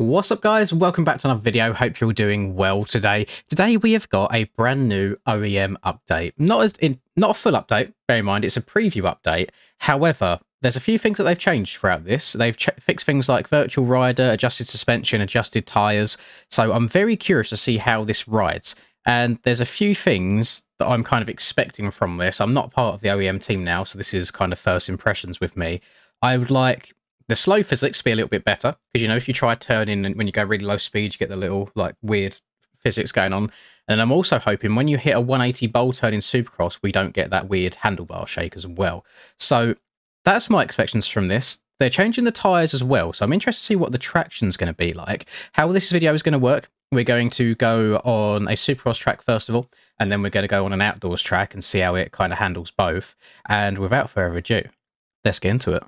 What's up, guys? Welcome back to another video. Hope you're all doing well today. Today we have got a brand new OEM update. Not a full update, bear in mind it's a preview update. However, there's a few things that they've changed throughout this. They've fixed things like virtual rider, adjusted suspension, adjusted tyres. So I'm very curious to see how this rides. And there's a few things that I'm kind of expecting from this. I'm not part of the OEM team now, so this is kind of first impressions with me. I would like the slow physics to be a little bit better, because, you know, if you try turning and when you go really low speed, you get the little, like, weird physics going on. And I'm also hoping when you hit a 180 bowl turn in Supercross, we don't get that weird handlebar shake as well. So that's my expectations from this. They're changing the tyres as well, so I'm interested to see what the traction's going to be like. How this video is going to work, we're going to go on a Supercross track first of all, and then we're going to go on an outdoors track and see how it kind of handles both. And without further ado, let's get into it.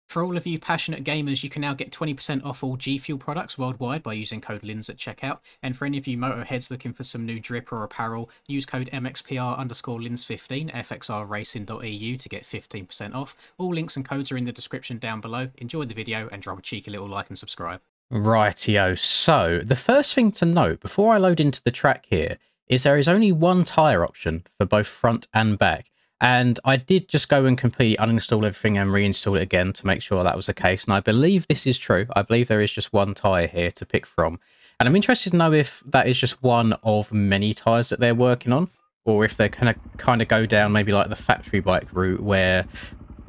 For all of you passionate gamers, you can now get 20% off all G Fuel products worldwide by using code LINS at checkout. And for any of you motorheads looking for some new drip or apparel, use code MXPR_LINS15 fxrracing.eu to get 15% off. All links and codes are in the description down below. Enjoy the video and drop a cheeky little like and subscribe. Rightio. So the first thing to note before I load into the track here is there is only one tyre option for both front and back. And I did just go and completely uninstall everything and reinstall it again to make sure that was the case. And I believe this is true. I believe there is just one tyre here to pick from. And I'm interested to know if that is just one of many tyres that they're working on, or if they're going to kind of go down maybe like the factory bike route where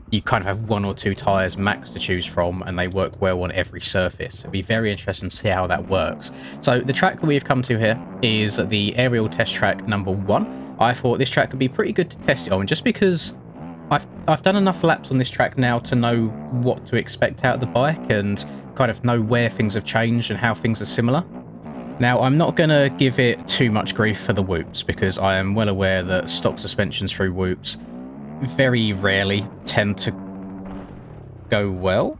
you kind of have one or two tyres max to choose from and they work well on every surface. It'd be very interesting to see how that works. So the track that we've come to here is the aerial test track number 1. I thought this track could be pretty good to test it on, just because I've done enough laps on this track now to know what to expect out of the bike and kind of know where things have changed and how things are similar. Now, I'm not going to give it too much grief for the whoops, because I am well aware that stock suspensions through whoops very rarely tend to go well.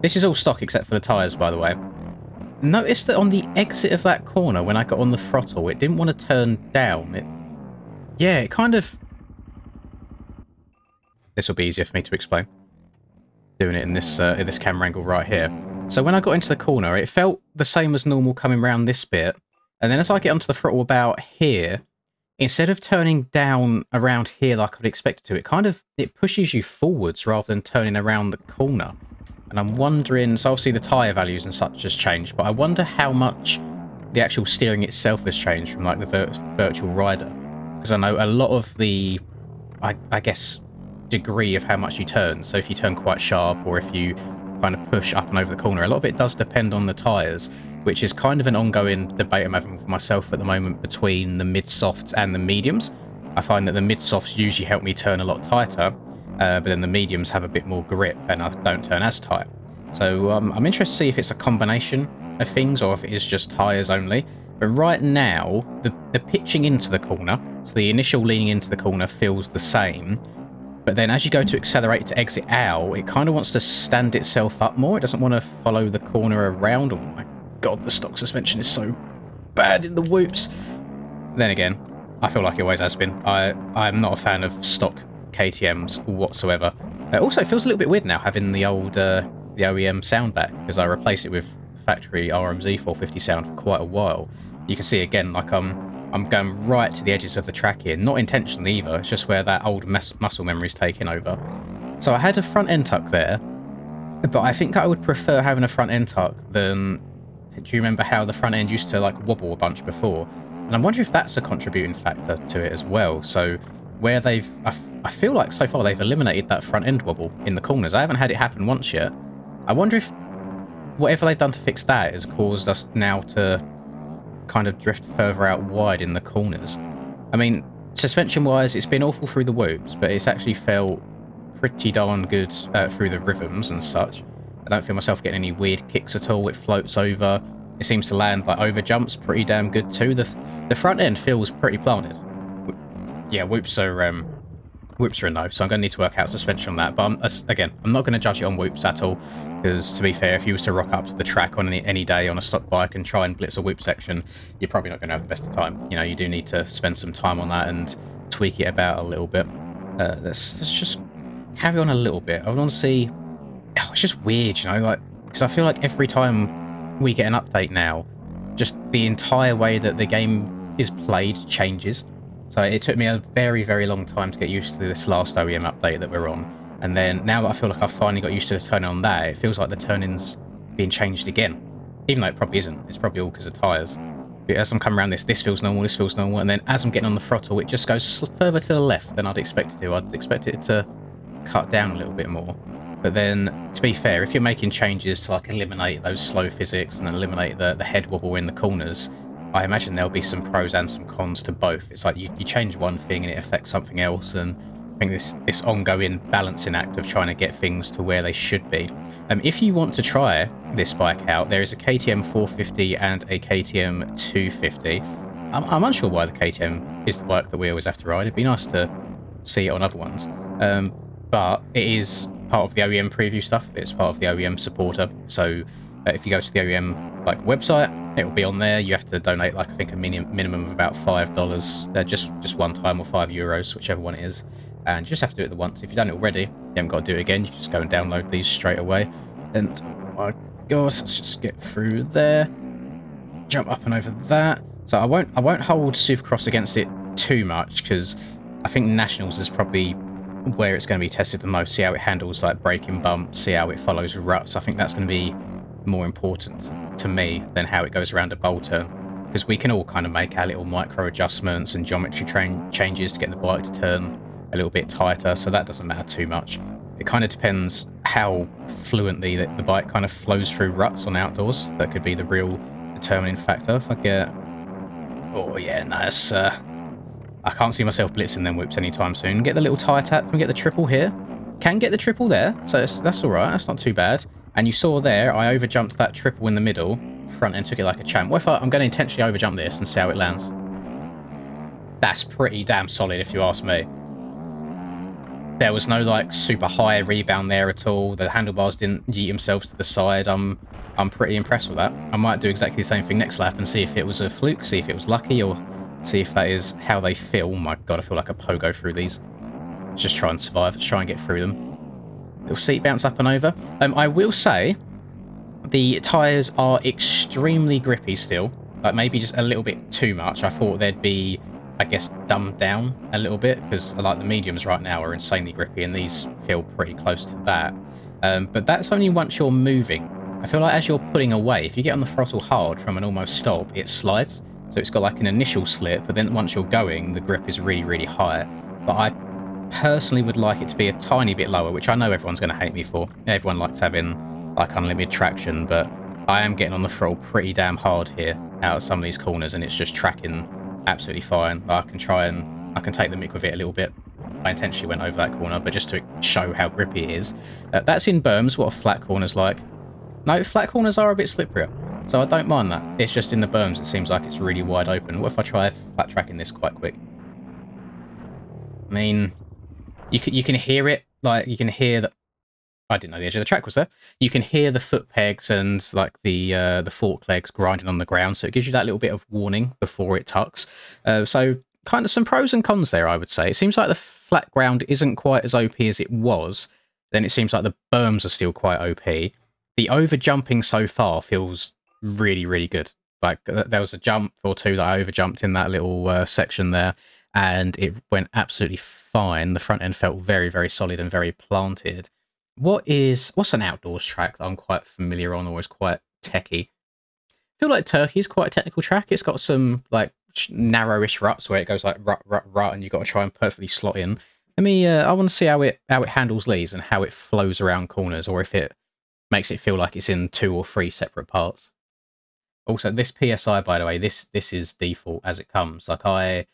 This is all stock except for the tyres, by the way. Notice that on the exit of that corner, when I got on the throttle, it didn't want to turn down. It kind of... This will be easier for me to explain, doing it in this camera angle right here. So when I got into the corner, it felt the same as normal coming around this bit. And then as I get onto the throttle about here, instead of turning down around here like I'd expect it to, it pushes you forwards rather than turning around the corner. And I'm wondering, so obviously the tyre values and such has changed, but I wonder how much the actual steering itself has changed from like the virtual rider. Because I know a lot of the, I guess, degree of how much you turn. So if you turn quite sharp or if you kind of push up and over the corner, a lot of it does depend on the tyres, which is kind of an ongoing debate I'm having with myself at the moment between the mid-softs and the mediums. I find that the mid-softs usually help me turn a lot tighter, but then the mediums have a bit more grip and I don't turn as tight. So I'm interested to see if it's a combination of things or if it is just tyres only. But right now, the pitching into the corner, so the initial leaning into the corner feels the same. But then as you go to accelerate to exit out, it kind of wants to stand itself up more. It doesn't want to follow the corner around. Oh my god, the stock suspension is so bad in the whoops. Then again, I feel like it always has been. I'm not a fan of stock KTMs whatsoever. Also, it feels a little bit weird now having the old the OEM sound back, because I replaced it with factory RMZ 450 sound for quite a while. You can see again, like I'm going right to the edges of the track here, not intentionally either. It's just where that old muscle memory is taking over. So I had a front end tuck there, but I think I would prefer having a front end tuck than. Do you remember how the front end used to like wobble a bunch before? And I'm wondering if that's a contributing factor to it as well. So where I feel like so far they've eliminated that front end wobble in the corners. I haven't had it happen once yet. I wonder if whatever they've done to fix that has caused us now to kind of drift further out wide in the corners. I mean, suspension-wise, it's been awful through the whoops, but it's actually felt pretty darn good through the rhythms and such. I don't feel myself getting any weird kicks at all. It floats over. It seems to land like over jumps pretty damn good too. The front end feels pretty planted. Yeah, whoops are a no, so I'm going to need to work out suspension on that. But again, I'm not going to judge it on whoops at all, because to be fair, if you was to rock up to the track on any day on a stock bike and try and blitz a whoop section, you're probably not going to have the best of time. You know, you do need to spend some time on that and tweak it about a little bit. Let's just carry on a little bit. I want to see it's just weird, you know, like, because I feel like every time we get an update now, just the entire way that the game is played changes. So it took me a very, very long time to get used to this last OEM update that we're on. And then now that I feel like I've finally got used to the turning on that, it feels like the turning's being changed again. Even though it probably isn't. It's probably all because of tyres. But as I'm coming around this feels normal, this feels normal. And then as I'm getting on the throttle, it just goes further to the left than I'd expect it to. I'd expect it to cut down a little bit more. But then, to be fair, if you're making changes to like eliminate those slow physics and eliminate the head wobble in the corners, I imagine there'll be some pros and some cons to both. It's like you change one thing and it affects something else, and I think this ongoing balancing act of trying to get things to where they should be. If you want to try this bike out, there is a KTM 450 and a KTM 250. I'm unsure why the KTM is the bike that we always have to ride. It'd be nice to see it on other ones. But it is part of the OEM preview stuff. It's part of the OEM supporter. So if you go to the OEM like website, it will be on there. You have to donate like I think a minimum of about $5, just one time, or €5, whichever one it is. And you just have to do it the once. If you've done it already, you haven't got to do it again. You can just go and download these straight away. And oh my gosh, let's just get through there. Jump up and over that. So I won't hold Supercross against it too much, because I think Nationals is probably where it's going to be tested the most. See how it handles like braking bumps, see how it follows ruts. I think that's going to be more important to me than how it goes around a bowl turn, because we can all kind of make our little micro adjustments and geometry changes to get the bike to turn a little bit tighter, so that doesn't matter too much. It kind of depends how fluently the bike kind of flows through ruts on outdoors. That could be the real determining factor. If I get... Oh yeah, nice. I can't see myself blitzing them whips anytime soon. Get the little tyre tap. Can we get the triple here? Can get the triple there, so that's alright. That's not too bad. And you saw there, I overjumped that triple in the middle, front end took it like a champ. What if I'm going to intentionally overjump this and see how it lands? That's pretty damn solid if you ask me. There was no like super high rebound there at all. The handlebars didn't yeet themselves to the side. I'm pretty impressed with that. I might do exactly the same thing next lap and see if it was a fluke, see if it was lucky, or see if that is how they feel. Oh my god, I feel like a pogo through these. Let's just try and survive. Let's try and get through them. Little seat bounce up and over. I will say the tyres are extremely grippy still. Like maybe just a little bit too much. I thought they'd be, I guess, dumbed down a little bit, because like the mediums right now are insanely grippy and these feel pretty close to that. But that's only once you're moving. I feel like as you're pulling away, if you get on the throttle hard from an almost stop, it slides. So it's got like an initial slip, but then once you're going, the grip is really, really high. But I personally would like it to be a tiny bit lower, which I know everyone's going to hate me for. Everyone likes having like unlimited traction, but I am getting on the throttle pretty damn hard here out of some of these corners, and it's just tracking absolutely fine. I can take the mick with it a little bit. I intentionally went over that corner, but just to show how grippy it is. That's in berms. What a flat corner's like. No, flat corners are a bit slipperier, so I don't mind that. It's just in the berms it seems like it's really wide open. What if I try flat tracking this quite quick? I mean, you can hear it, like you can hear that. I didn't know the edge of the track was there. You can hear the foot pegs and like the fork legs grinding on the ground, so it gives you that little bit of warning before it tucks. So kind of some pros and cons there, I would say. It seems like the flat ground isn't quite as OP as it was. Then it seems like the berms are still quite OP. The over jumping so far feels really, really good. Like there was a jump or two that I over jumped in that little section there, and it went absolutely fine. The front end felt very, very solid and very planted. What's an outdoors track that I'm quite familiar on, or is quite techy? I feel like Turkey's quite a technical track. It's got some like narrowish ruts where it goes like rut, and you've got to try and perfectly slot in. I want to see how it handles these and how it flows around corners, or if it makes it feel like it's in 2 or 3 separate parts. Also, this PSI, by the way, this is default as it comes. Like I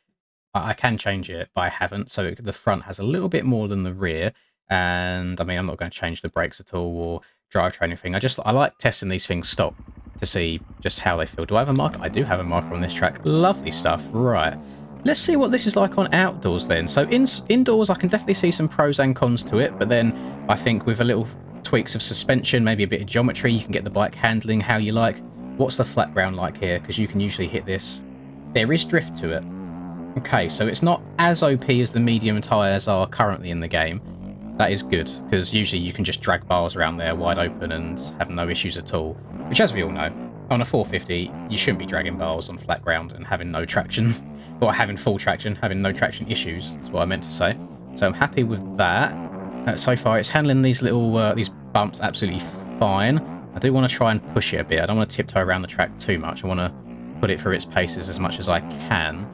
can change it, but I haven't. So the front has a little bit more than the rear. And I mean, I'm not going to change the brakes at all or drivetrain anything. I like testing these things stop to see just how they feel. Do I have a marker? I do have a marker on this track. Lovely stuff. Right. Let's see what this is like on outdoors then. So indoors, I can definitely see some pros and cons to it. But then I think with a little tweaks of suspension, maybe a bit of geometry, you can get the bike handling how you like. What's the flat ground like here? Because you can usually hit this. There is drift to it. Okay, so it's not as OP as the medium tyres are currently in the game. That is good, because usually you can just drag bars around there wide open and have no issues at all. Which, as we all know, on a 450, you shouldn't be dragging bars on flat ground and having no traction. Or having full traction, having no traction issues, is what I meant to say. So I'm happy with that. So far, it's handling these little these bumps absolutely fine. I do want to try and push it a bit. I don't want to tiptoe around the track too much. I want to put it through its paces as much as I can.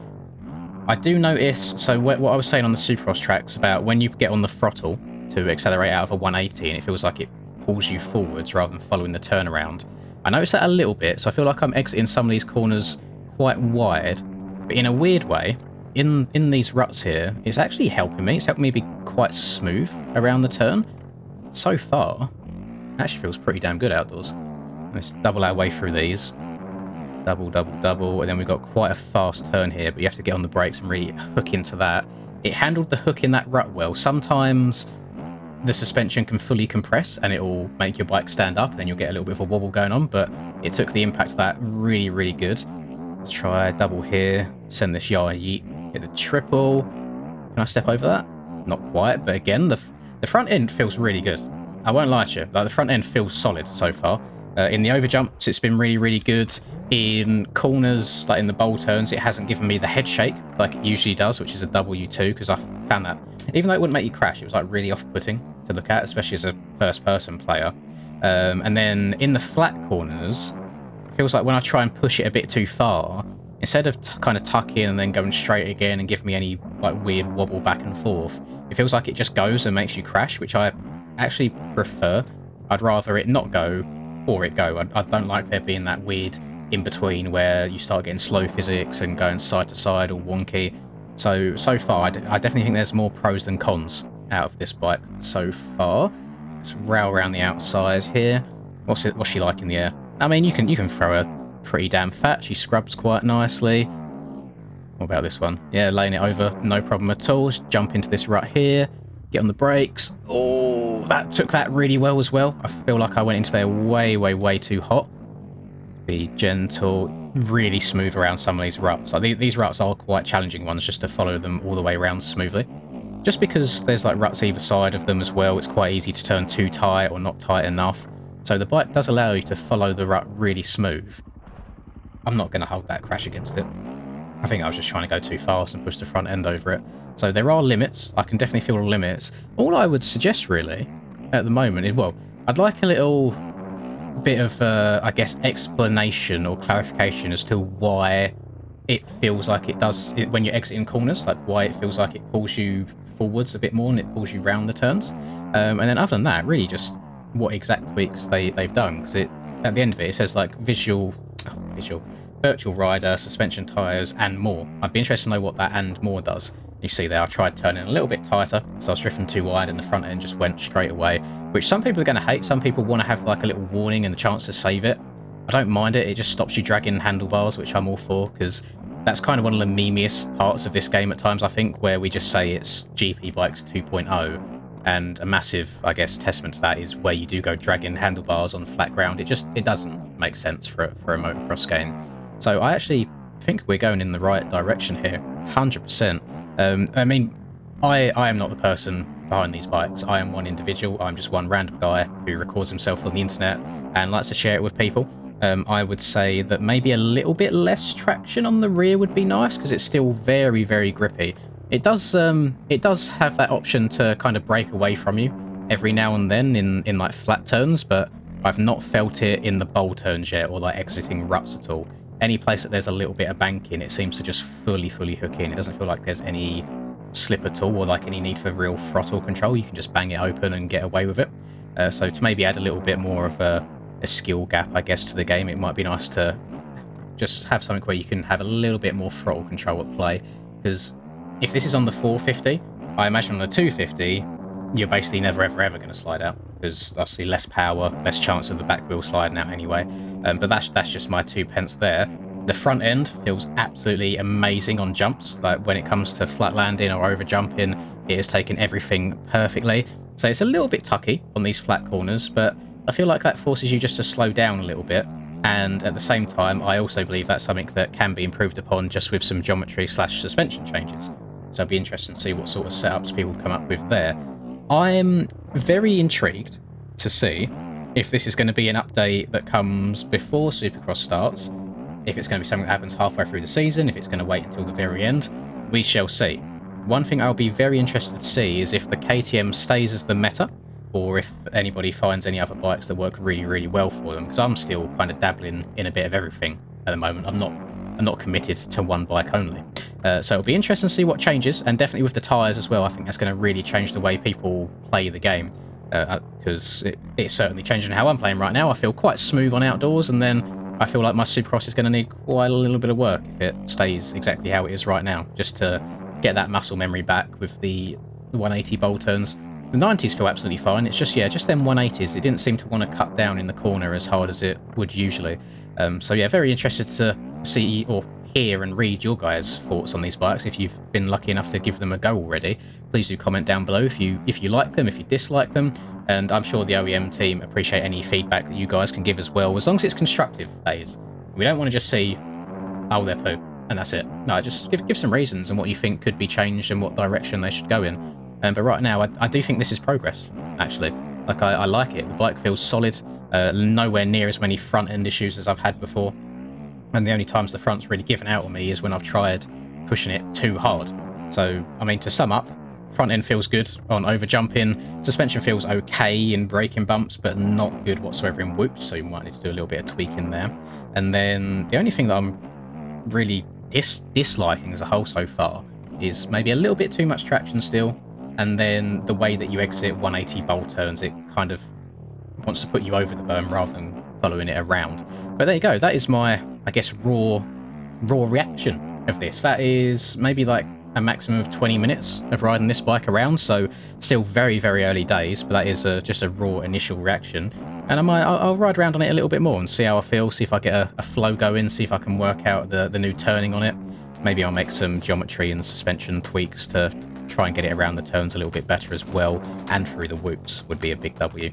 I do notice, so what I was saying on the Supercross tracks about when you get on the throttle to accelerate out of a 180 and it feels like it pulls you forwards rather than following the turnaround. I noticed that a little bit, so I feel like I'm exiting some of these corners quite wide. But in a weird way, in these ruts here, it's actually helping me. It's helping me be quite smooth around the turn. So far, it actually feels pretty damn good outdoors. Let's double our way through these. Double, double, double, and then we've got quite a fast turn here, but you have to get on the brakes and really hook into that. It handled the hook in that rut well. Sometimes the suspension can fully compress and it will make your bike stand up, and then you'll get a little bit of a wobble going on, but it took the impact of that really, really good. Let's try a double here, send this yah yeet, hit the triple. Can I step over that? Not quite, but again, the front end feels really good. I won't lie to you, like the front end feels solid so far. In the overjumps, it's been really, really good. In corners, like in the bowl turns, it hasn't given me the head shake like it usually does, which is a W2, because I found that, even though it wouldn't make you crash, it was like really off-putting to look at, especially as a first-person player. And then in the flat corners, it feels like when I try and push it a bit too far, instead of kind of tuck in and then going straight again and give me any like weird wobble back and forth, it feels like it just goes and makes you crash, which I actually prefer. I'd rather it not go or it go. I don't like there being that weird in between where you start getting slow physics and going side to side or wonky. So far, I definitely think there's more pros than cons out of this bike so far. Let's rail around the outside here. What's she like in the air? I mean, you can throw her pretty damn fat. She scrubs quite nicely. What about this one? Yeah, laying it over, no problem at all. Just jump into this right here. Get on the brakes. Oh, that took that really well as well. I feel like I went into there way, way, way too hot. Be gentle, really smooth around some of these ruts. Like these ruts are quite challenging ones just to follow them all the way around smoothly. Just because there's like ruts either side of them as well, it's quite easy to turn too tight or not tight enough. So the bike does allow you to follow the rut really smooth. I'm not going to hold that crash against it. I think I was just trying to go too fast and push the front end over it. So there are limits. I can definitely feel the limits. All I would suggest really at the moment is, well, I'd like a little bit of, I guess, explanation or clarification as to why it feels like it does when you're exiting corners, like why it feels like it pulls you forwards a bit more and it pulls you round the turns. And then other than that, really just what exact tweaks they've done, because at the end of it says like virtual rider, suspension tyres and more. I'd be interested to know what that and more does. You see there, I tried turning a little bit tighter, so I was drifting too wide and the front end just went straight away, which some people are going to hate. Some people want to have like a little warning and the chance to save it. I don't mind it. It just stops you dragging handlebars, which I'm all for, because that's kind of one of the memeiest parts of this game at times, I think, where we just say it's GP Bikes 2.0. And a massive, I guess, testament to that is where you do go dragging handlebars on flat ground. It doesn't make sense for a motocross game. So I actually think we're going in the right direction here, 100%. I mean, I am not the person behind these bikes. I am one individual. I'm just one random guy who records himself on the internet and likes to share it with people. I would say that maybe a little bit less traction on the rear would be nice, because it's still very, very grippy. It does have that option to kind of break away from you every now and then in like flat turns, but I've not felt it in the bowl turns yet, or like exiting ruts at all. Any place that there's a little bit of banking, it seems to just fully hook in. It doesn't feel like there's any slip at all, or like any need for real throttle control. You can just bang it open and get away with it. So to maybe add a little bit more of a skill gap, I guess, to the game, it might be nice to just have something where you can have a little bit more throttle control at play, because if this is on the 450, I imagine on the 250, you're basically never, ever going to slide out, because obviously less power, less chance of the back wheel sliding out anyway. But that's just my 2 pence there. The front end feels absolutely amazing on jumps. Like when it comes to flat landing or over jumping, it has taken everything perfectly. So it's a little bit tucky on these flat corners, but I feel like that forces you just to slow down a little bit. And at the same time, I also believe that's something that can be improved upon just with some geometry / suspension changes. So it'd be interesting to see what sort of setups people come up with there. I'm very intrigued to see if this is going to be an update that comes before Supercross starts, if it's going to be something that happens halfway through the season, if it's going to wait until the very end. We shall see. One thing I'll be very interested to see is if the KTM stays as the meta, or if anybody finds any other bikes that work really, really well for them, because I'm still kind of dabbling in a bit of everything at the moment. I'm not committed to one bike only. So it'll be interesting to see what changes, and definitely with the tyres as well. I think that's going to really change the way people play the game, because it's certainly changing how I'm playing right now. I feel quite smooth on outdoors, and then I feel like my Supercross is going to need quite a little bit of work if it stays exactly how it is right now, just to get that muscle memory back with the 180 bowl turns. The 90s feel absolutely fine. It's just, yeah, just them 180s. It didn't seem to want to cut down in the corner as hard as it would usually. So yeah, very interested to see or hear and read your guys' thoughts on these bikes. If you've been lucky enough to give them a go already, please do comment down below if you like them, if you dislike them. And I'm sure the OEM team appreciate any feedback that you guys can give as well, as long as it's constructive, that is. We don't want to just see, oh, they're poo, and that's it. No, just give some reasons and what you think could be changed and what direction they should go in. But right now, I do think this is progress, actually. Like, I like it. The bike feels solid, nowhere near as many front-end issues as I've had before. And the only times the front's really given out on me is when I've tried pushing it too hard. So, I mean, to sum up, front end feels good on over-jumping, suspension feels okay in braking bumps, but not good whatsoever in whoops, so you might need to do a little bit of tweaking there. And then the only thing that I'm really disliking as a whole so far is maybe a little bit too much traction still. And then the way that you exit 180 bowl turns, it kind of wants to put you over the berm rather than following it around. But there you go. That is my, I guess, raw reaction of this. That is maybe like a maximum of 20 minutes of riding this bike around. So still very, very early days, but that is just a raw initial reaction. And I'll ride around on it a little bit more and see how I feel, see if I get a flow going, see if I can work out the new turning on it. Maybe I'll make some geometry and suspension tweaks to try and get it around the turns a little bit better as well, and through the whoops would be a big W.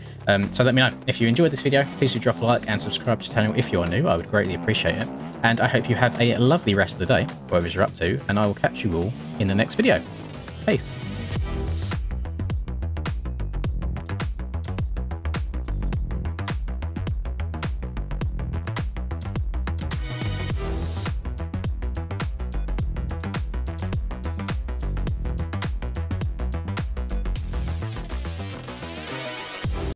So let me know if you enjoyed this video. Please do drop a like and subscribe to the channel if you are new. I would greatly appreciate it. And I hope you have a lovely rest of the day, whatever you're up to, and I will catch you all in the next video. Peace.